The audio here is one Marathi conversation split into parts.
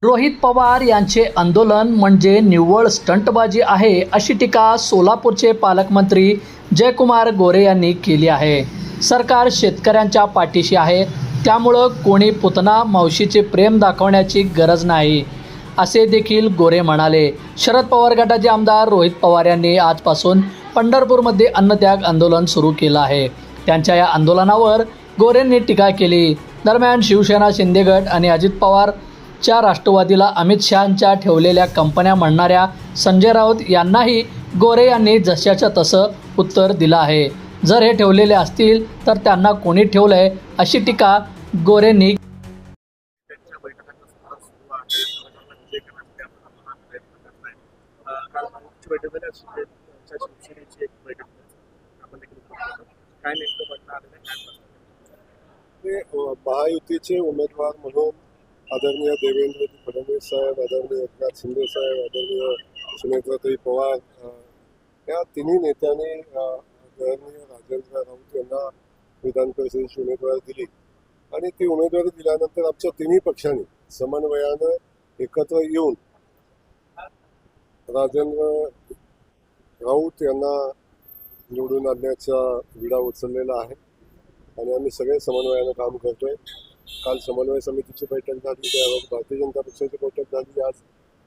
रोहित पवार यांचे आंदोलन म्हणजे निव्वळ स्टंटबाजी आहे, अशी टीका सोलापूरचे पालकमंत्री जयकुमार गोरे यांनी केली आहे. सरकार शेतकऱ्यांच्या पाठीशी आहे, त्यामुळं कोणी पुतना मावशीचे प्रेम दाखवण्याची गरज नाही, असे देखील गोरे म्हणाले. शरद पवार गटाचे आमदार रोहित पवार यांनी आजपासून पंढरपूरमध्ये अन्नत्याग आंदोलन सुरू केलं आहे. त्यांच्या या आंदोलनावर गोरेंनी टीका केली. दरम्यान शिवसेना, शिंदे गट आणि अजित पवार च्या राष्ट्रवादीला अमित शहांच्या ठेवलेल्या कंपन्या म्हणणाऱ्या संजय राऊत यांनाही गोरे यांनी जशाच्या तसं उत्तर दिलं आहे. जर हे ठेवलेले असतील तर त्यांना कोणी ठेवलंय, अशी टीका गोरेंनी. महायुतीचे उमेदवार म्हणून आदरणीय देवेंद्र फडणवीस साहेब, आदरणीय एकनाथ शिंदे साहेब, आदरणीय सुनेत्राताई पवार या तिन्ही नेत्यांनी आदरणीय राजेंद्र राऊत यांना विधान परिषदेची उमेदवारी दिली आणि ती उमेदवारी दिल्यानंतर आमच्या तिन्ही पक्षांनी समन्वयानं एकत्र येऊन राजेंद्र राऊत यांना निवडून आणण्याचा विडा उचललेला आहे आणि आम्ही सगळे समन्वयानं काम करतोय. काल समन्वय समितीची बैठक झाली, त्यावर भारतीय जनता पक्षाची बैठक झाली. आज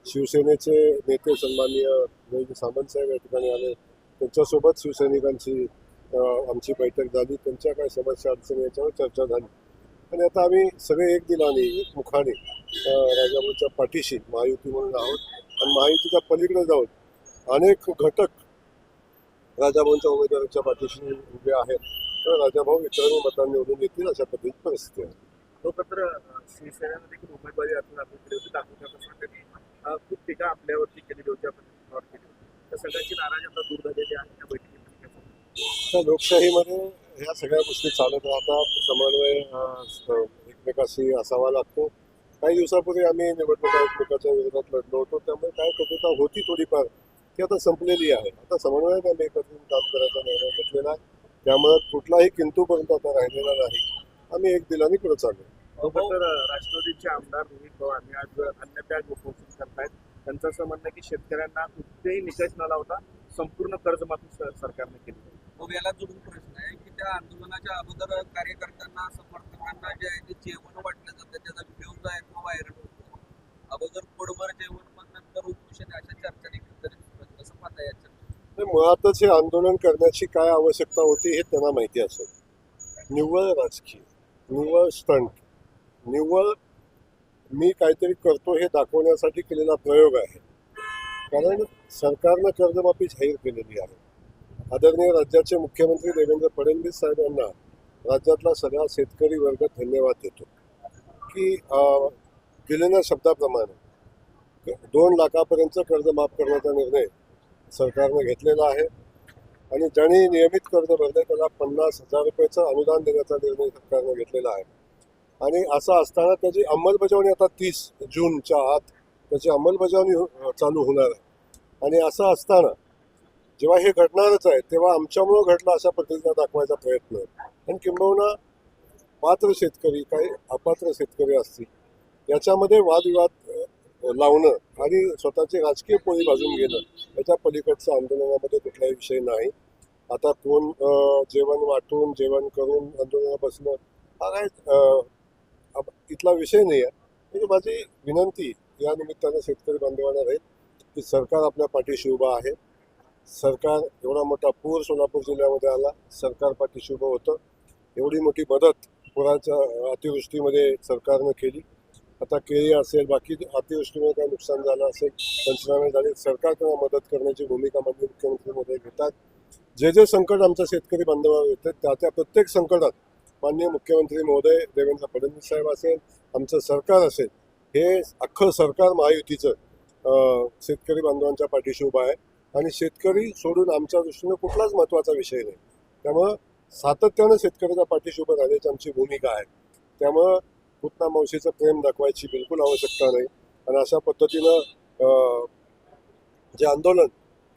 शिवसेनेचे नेते सन्माननीय रोहित सामंत साहेब या ठिकाणी आले, त्यांच्यासोबत शिवसैनिकांची आमची बैठक झाली. त्यांच्या काय समस्या अडचणी याच्यावर चर्चा झाली आणि आता आम्ही सगळे एक दिलाने मुखाने राजाभाऊच्या पाठीशी महायुती म्हणून आहोत आणि महायुतीच्या पलीकडे जाऊन अनेक घटक राजाभाऊंच्या उमेदवारांच्या पाठीशी उभे आहेत. तर राजाभाऊ इतरांनी मतांनी निवडून येतील अशा पद्धतीची परिस्थिती आहे. तर शिवसेनेने देखील उमेदवारी आपल्याकडे होती दाखवण्यापासून त्यांनी खूप टीका आपल्यावरती केलेली होती, आपण केली होती. तर सगळ्यांची नाराजी आता दूर झालेली आहे त्या बैठकीत. तर लोकशाहीमध्ये ह्या सगळ्या गोष्टी चालत राहतात. समन्वय एकमेकाशी असावा लागतो. काही दिवसापूर्वी आम्ही निवडणुका एकमेकाच्या विरोधात लढलो होतो, त्यामुळे काय कटुता होती थोडीफार, ती आता संपलेली आहे. आता समन्वयाने आम्ही एकत्र काम करायचा निर्णय घेतलेला आहे, त्यामुळे कुठलाही किंतूपर्यंत आता राहिलेला नाही. आम्ही एक दिलाने पुढे चालू. तर राष्ट्रवादीचे आमदार रोहित पवार आज अन्नत्याग उपोषण करतायत. त्यांचं असं म्हणणं की शेतकऱ्यांना कुठलेही निकष न लावता संपूर्ण कर्जमाफी सरकारने केली. मग याला जोडून प्रश्न आहे की त्या आंदोलनाच्या अगोदर कार्यकर्त्यांना, समर्थकांना जे आहे ते जेवण वाटलं जातं, त्याचा व्हिडिओ जो आहे तो व्हायरल होतो. अगोदर पोटभर जेवण, मग नंतर उपोषण, अशा चर्चा देखील कसं पाहता याच्या? मुळातच हे आंदोलन करण्याची काय आवश्यकता होती हे त्यांना माहिती असेल. निव्वळ राजकीय, निव्वळ स्टंट, निव्वळ मी काहीतरी करतो हे दाखवण्यासाठी केलेला प्रयोग आहे. कारण सरकारनं कर्जमाफी जाहीर केलेली आहे. आदरणीय राज्याचे मुख्यमंत्री देवेंद्र फडणवीस साहेब यांना राज्यातला सगळा शेतकरी वर्ग धन्यवाद देतो की दिलेल्या शब्दाप्रमाणे 2 लाखापर्यंत कर्ज माफ करण्याचा निर्णय सरकारनं घेतलेला आहे आणि ज्यांनी नियमित कर्ज भरले त्याला 50,000 रुपयाचं अनुदान देण्याचा निर्णय सरकारनं घेतलेला आहे. आणि असं असताना त्याची अंमलबजावणी आता 30 जूनच्या आत त्याची अंमलबजावणी चालू होणार आहे. आणि असं असताना जेव्हा हे घडणारच आहे तेव्हा आमच्यामुळं घडलं अशा पद्धतीचा दाखवायचा प्रयत्न आणि किंबहुना पात्र शेतकरी, काही अपात्र शेतकरी असतील याच्यामध्ये वादविवाद लावणं आणि स्वतःची राजकीय पोळी भाजून घेणं, याच्या पलीकडचं आंदोलनामध्ये कुठलाही विषय नाही. आता कोण जेवण वाटून, जेवण करून आंदोलनात बसणं हा काय इथला विषय नाही आहे. म्हणजे माझी विनंती या निमित्तानं शेतकरी बांधवांना राहील की सरकार आपल्या पाठीशी उभं आहे. सरकार एवढा मोठा पूर सोलापूर जिल्ह्यामध्ये आला, सरकार पाठीशी उभं होतं. एवढी मोठी मदत पुराच्या अतिवृष्टीमध्ये सरकारनं केली. आता केळी असेल, बाकी अतिवृष्टीमध्ये काय नुकसान झालं असेल, पंचनामे झाले, सरकार त्यांना मदत करण्याची भूमिका माननीय मुख्यमंत्री महोदय घेतात. जे जे संकट आमच्या शेतकरी बांधवांवर येतात त्या प्रत्येक संकटात माननीय मुख्यमंत्री महोदय देवेंद्र फडणवीस साहेब असेल, आमचं सरकार असेल, हे अख्खं सरकार महायुतीचं शेतकरी बांधवांच्या पाठीशी उभं आहे आणि शेतकरी सोडून आमच्या दृष्टीनं कुठलाच महत्त्वाचा विषय नाही. त्यामुळं सातत्यानं शेतकऱ्याच्या पाठीशी उभं राहण्याची आमची भूमिका आहे. त्यामुळं पुतना मावशीचं प्रेम दाखवायची बिलकुल आवश्यकता नाही आणि अशा पद्धतीनं जे आंदोलन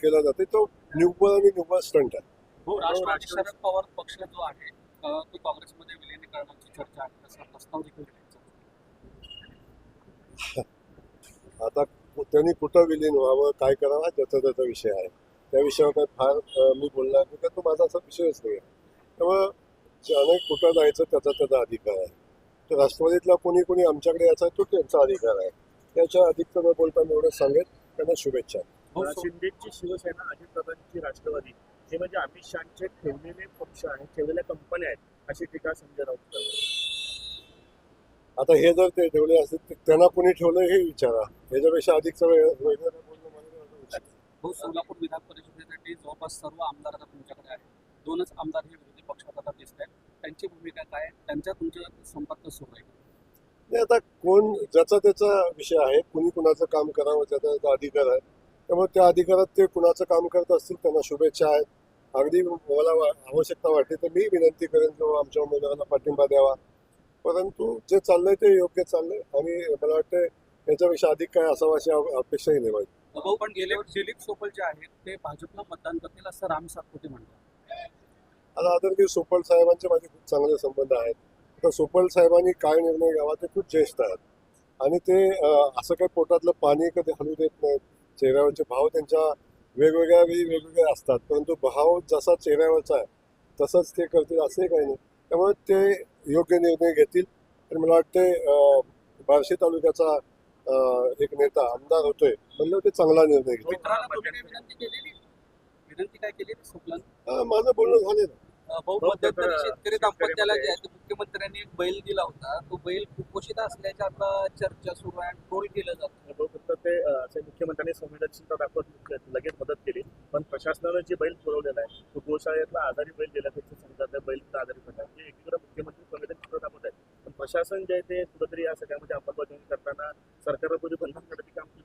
केलं जाते तो निव्वळ आणि निव्वळ स्टंट आहे. राष्ट्रवादी शरद पवार पक्ष जो आहे तो काँग्रेसमध्ये विलीनीकरणाची चर्चा आहे, तसा प्रस्ताव देखील आता त्यांनी कुठं विलीन व्हावं, काय करावं हा त्याचा विषय आहे. त्या विषयावर काय फार मी बोलणार नाही, कारण तो माझा असा विषयच नाही आहे. त्यामुळं अनेक कुठं जायचं त्याचा अधिकार आहे. तर राष्ट्रवादीतला कोणी आमच्याकडे याचा तो त्यांचा अधिकार आहे. त्याच्या अधिक न बोलता मी एवढं सांगेन, त्यांना शुभेच्छा. शिंदेची शिवसेना, अजितदादांची राष्ट्रवादी हे म्हणजे अमित शहाचे ठेवलेले पक्ष आहेत, ठेवलेल्या कंपन्या आहेत अशी टीका संजय राऊत करतात. आता हे जर ते ठेवले असतील तर त्यांना कोणी ठेवलं हे विचारा. ह्याच्यापेक्षा अधिकचं वेगळं बोलणं मला उचित नाही. हो, सोलापूर विधान परिषदेसाठी जवळपास सर्व आमदार आता तुमच्याकडे आहेत. 2च आमदार हे विरोधी पक्षात आता दिसत आहेत. त्यांची भूमिका काय? त्यांच्या तुमच्या संपर्क सुरू आहे? नाही, आता कोण ज्याचा त्याचा विषय आहे. कुणी कुणाचं काम करावं त्याचा अधिकार आहे. त्यामुळे त्या अधिकारात ते कुणाचं काम करत असतील त्यांना शुभेच्छा आहेत. अगदी मला आवश्यकता वाटते तर मी विनंती करेन किंवा आमच्या उमेदवारांना पाठिंबा द्यावा. परंतु जे चाललंय ते योग्य चाललंय आणि मला वाटतं याच्यापेक्षा अधिक काय असावं अशी अपेक्षाही नाही माझी. भाऊ, पण गेल्या वेळी दिलीप सोपल जे आहेत ते भाजपला मतदान करतील असं राम सातपुते म्हणतात. आता आदरणीय सोपल साहेबांचे माझे खूप चांगले संबंध आहेत. तर सोपल साहेबांनी काय निर्णय घ्यावा ते खूप ज्येष्ठ आहेत आणि ते असं काही पोटातलं पाणी कधी हलू देत नाहीत. चेहऱ्यावरचे भाव त्यांच्या वेगवेगळ्या वेळी वेगवेगळे असतात, परंतु भाव जसा चेहऱ्यावरचा आहे तसंच ते करतील असंही काही नाही. त्यामुळे ते योग्य निर्णय घेतील आणि मला वाटते बार्शी तालुक्याचा एक नेता आमदार होतोय म्हणलं ते चांगला निर्णय घेतील. मित्राला तुम्ही काही विनंती काय केली सोपलांना? माझं बोलणं झालं ना. भाऊ, मध्यंतरी शेतकरी दाम्पत्याला जे आहे ते मुख्यमंत्र्यांनी एक बैल दिला होता. तो बैल कुपोषित असल्याच्या आता चर्चा सुरू आहे, ट्रोल केलं जातं. फक्त ते असे मुख्यमंत्र्यांनी संवेदनशीलता दाखवत लगेच मदत केली, पण प्रशासनानं जे बैल पुरवलेला आहे तो गोशाळेतला आजारी बैल दिल्यापेक्षा समजा बैल आजारी पडला. म्हणजे एकीकडे मुख्यमंत्री संवेदनशीलता दाखवत आहे, पण प्रशासन जे आहे ते कुठेतरी या सगळ्यामध्ये अंमलबजावणी करताना सरकारवर कोणी बंधन करण्याचे काम केलं.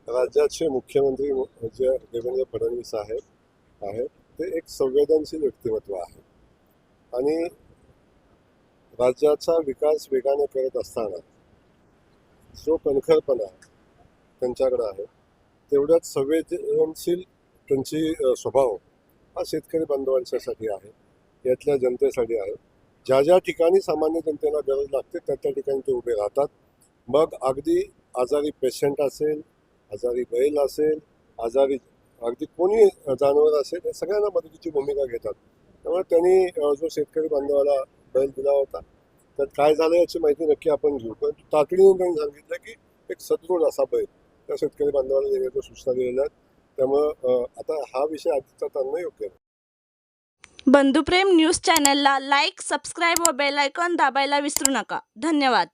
राज्याचे मुख्यमंत्री जे देवेंद्र फडणवीस आहेत ते एक संवेदनशील व्यक्तिमत्व आहे आणि राज्याचा विकास वेगाने करत असताना जो कणखरपणा त्यांच्याकडे आहे तेवढ्याच संवेदनशील त्यांची स्वभाव हा शेतकरी बांधवांच्यासाठी आहे, यातल्या जनतेसाठी आहे. ज्या ज्या ठिकाणी सामान्य जनतेला गरज लागते त्या ठिकाणी ते उभे राहतात. मग अगदी आजारी पेशंट असेल, आजारी बैल असेल, आजारी अगदी कोणी जनावर असेल, या सगळ्यांना मदतीची भूमिका घेतात. त्यामुळे त्यांनी जो शेतकरी बांधवाला बैल दिला होता त्यात काय झालं याची माहिती नक्की आपण घेऊ. पण तातडीने त्यांनी सांगितलं की एक सदृढ असा बैल त्या शेतकरी बांधवाला देण्याच्या सूचना दिलेल्या आहेत. त्यामुळं आता हा विषय आधीचा त्यांना योग्य नाही. बंधुप्रेम न्यूज चॅनलला लाईक, सबस्क्राईब व बेल आयकॉन दाबायला विसरू नका. धन्यवाद.